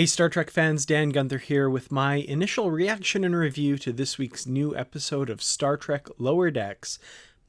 Hey Star Trek fans, Dan Gunther here with my initial reaction and review to this week's new episode of Star Trek Lower Decks,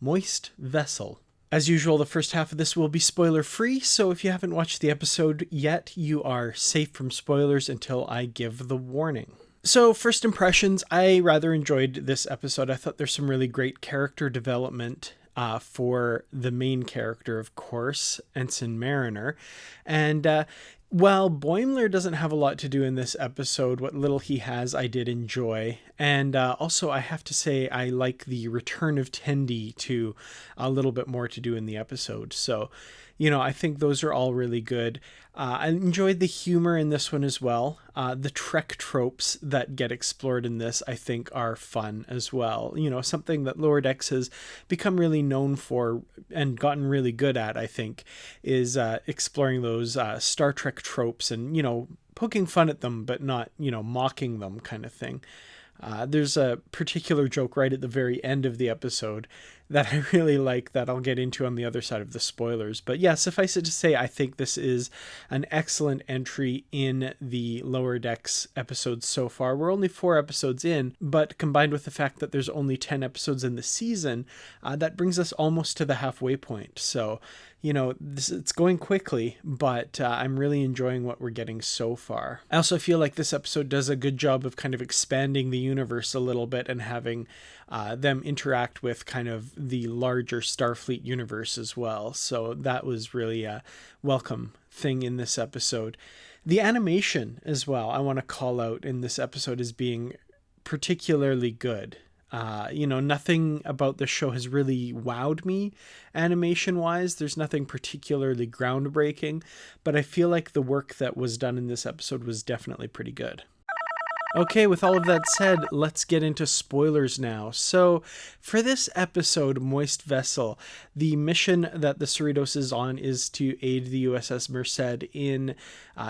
Moist Vessel. As usual, the first half of this will be spoiler free, so if you haven't watched the episode yet, you are safe from spoilers until I give the warning. So, first impressions, I rather enjoyed this episode. I thought there's some really great character development for the main character, of course, Ensign Mariner. And while Boimler doesn't have a lot to do in this episode, what little he has I did enjoy. And also I have to say I like the return of Tendi to a little bit more to do in the episode. So, I think those are all really good. I enjoyed the humor in this one as well. The Trek tropes that get explored in this, I think, are fun as well. Something that Lower Decks has become really known for and gotten really good at, I think, is exploring those Star Trek tropes and, poking fun at them, but not, mocking them kind of thing. There's a particular joke right at the very end of the episode that I really like that I'll get into on the other side of the spoilers. But yeah, suffice it to say, I think this is an excellent entry in the Lower Decks episodes so far. We're only 4 episodes in, but combined with the fact that there's only 10 episodes in the season, that brings us almost to the halfway point. So, it's going quickly, but I'm really enjoying what we're getting so far. I also feel like this episode does a good job of kind of expanding the universe a little bit and having them interact with kind of the larger Starfleet universe as well. So that was really a welcome thing in this episode. The animation as well, I want to call out in this episode as being particularly good. Nothing about the show has really wowed me animation-wise. There's nothing particularly groundbreaking, but I feel like the work that was done in this episode was definitely pretty good. Okay, with all of that said, let's get into spoilers now. So, for this episode, Moist Vessel, the mission that the Cerritos is on is to aid the USS Merced in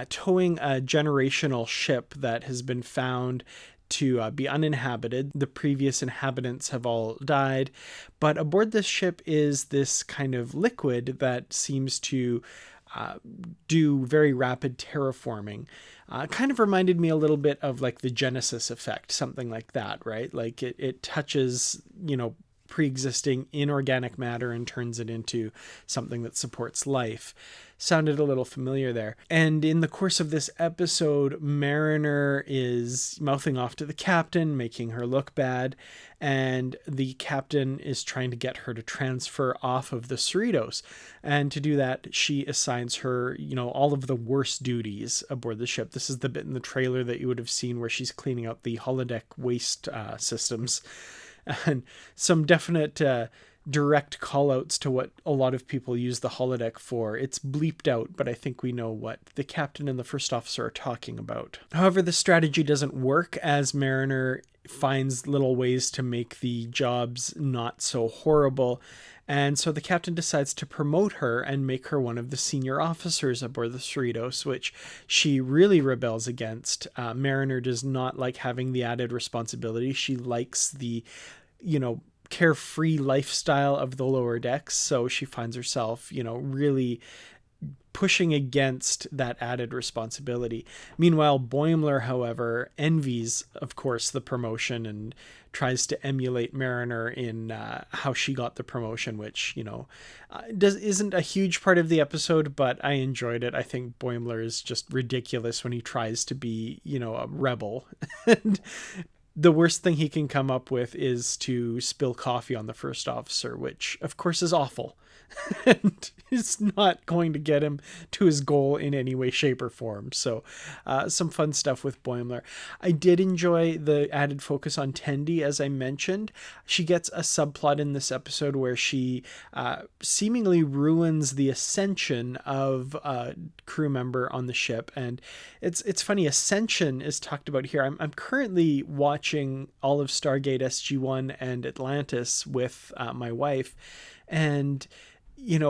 towing a generational ship that has been found to be uninhabited. The previous inhabitants have all died, but aboard this ship is this kind of liquid that seems to do very rapid terraforming. Kind of reminded me a little bit of like the Genesis effect, something like that, right? Like it touches, pre-existing inorganic matter and turns it into something that supports life. Sounded a little familiar there. And in the course of this episode, Mariner is mouthing off to the captain, making her look bad, and the captain is trying to get her to transfer off of the Cerritos. And to do that, she assigns her, all of the worst duties aboard the ship. This is the bit in the trailer that you would have seen where she's cleaning out the holodeck waste systems. And some definite direct callouts to what a lot of people use the holodeck for. It's bleeped out, but I think we know what the captain and the first officer are talking about. However, the strategy doesn't work as Mariner finds little ways to make the jobs not so horrible. And so the captain decides to promote her and make her one of the senior officers aboard the Cerritos, which she really rebels against. Mariner does not like having the added responsibility. She likes the, carefree lifestyle of the Lower Decks. So she finds herself, really pushing against that added responsibility. Meanwhile, Boimler, however, envies, of course, the promotion and tries to emulate Mariner in how she got the promotion, which, isn't a huge part of the episode, but I enjoyed it. I think Boimler is just ridiculous when he tries to be, a rebel. And the worst thing he can come up with is to spill coffee on the first officer, which, of course, is awful. And it's not going to get him to his goal in any way, shape, or form. So some fun stuff with Boimler. I did enjoy the added focus on Tendi, as I mentioned. She gets a subplot in this episode where she seemingly ruins the ascension of a crew member on the ship. And it's funny, ascension is talked about here. I'm currently watching all of Stargate SG-1 and Atlantis with my wife. And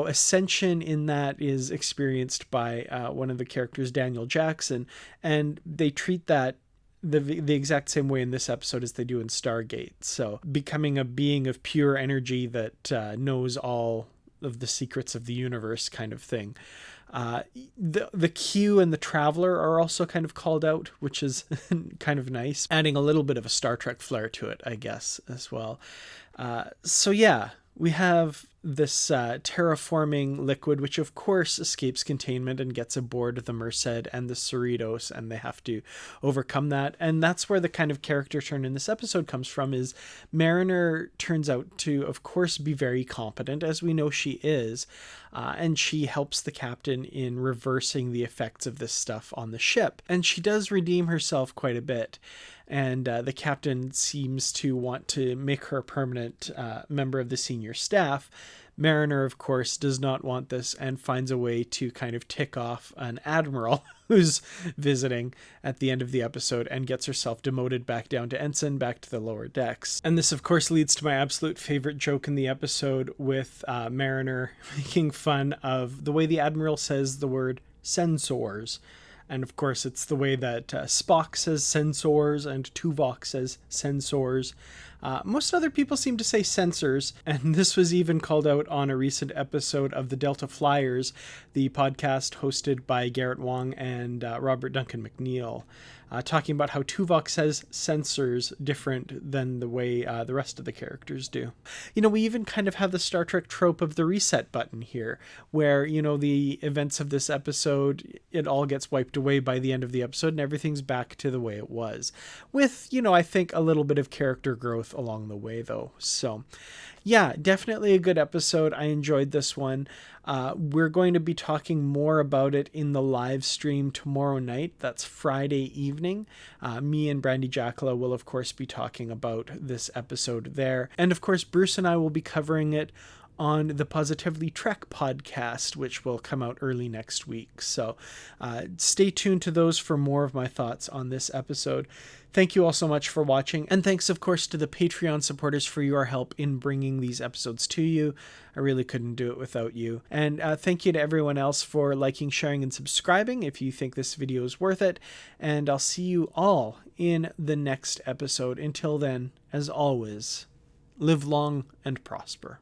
ascension in that is experienced by one of the characters, Daniel Jackson, and they treat that the exact same way in this episode as they do in Stargate. So becoming a being of pure energy that knows all of the secrets of the universe kind of thing. The Q and the Traveler are also kind of called out, which is kind of nice, adding a little bit of a Star Trek flair to it, I guess, as well. So yeah, we have this terraforming liquid, which of course escapes containment and gets aboard the Merced and the Cerritos, and they have to overcome that. And that's where the kind of character turn in this episode comes from, is Mariner turns out to, of course, be very competent, as we know she is, and she helps the captain in reversing the effects of this stuff on the ship. And she does redeem herself quite a bit. And the captain seems to want to make her a permanent member of the senior staff. Mariner, of course, does not want this and finds a way to kind of tick off an admiral who's visiting at the end of the episode and gets herself demoted back down to ensign, back to the lower decks. And this, of course, leads to my absolute favorite joke in the episode with Mariner making fun of the way the admiral says the word sensors. And of course, it's the way that Spock says sensors and Tuvok says sensors. Most other people seem to say sensors, and this was even called out on a recent episode of the Delta Flyers, the podcast hosted by Garrett Wang and Robert Duncan McNeil, talking about how Tuvok says sensors different than the way the rest of the characters do. You know, we even kind of have the Star Trek trope of the reset button here, where, you know, the events of this episode, it all gets wiped away by the end of the episode and everything's back to the way it was. With, you know, I think a little bit of character growth along the way, though. So yeah, definitely a good episode. I enjoyed this one. We're going to be talking more about it in the live stream tomorrow night. That's Friday evening. Me and Brandy Jackala will, of course, be talking about this episode there. And, of course, Bruce and I will be covering it on the Positively Trek podcast, which will come out early next week. So stay tuned to those for more of my thoughts on this episode. Thank you all so much for watching, and thanks, of course, to the Patreon supporters for your help in bringing these episodes to you. I really couldn't do it without you. And thank you to everyone else for liking, sharing, and subscribing if you think this video is worth it. And I'll see you all in the next episode. Until then, as always, live long and prosper.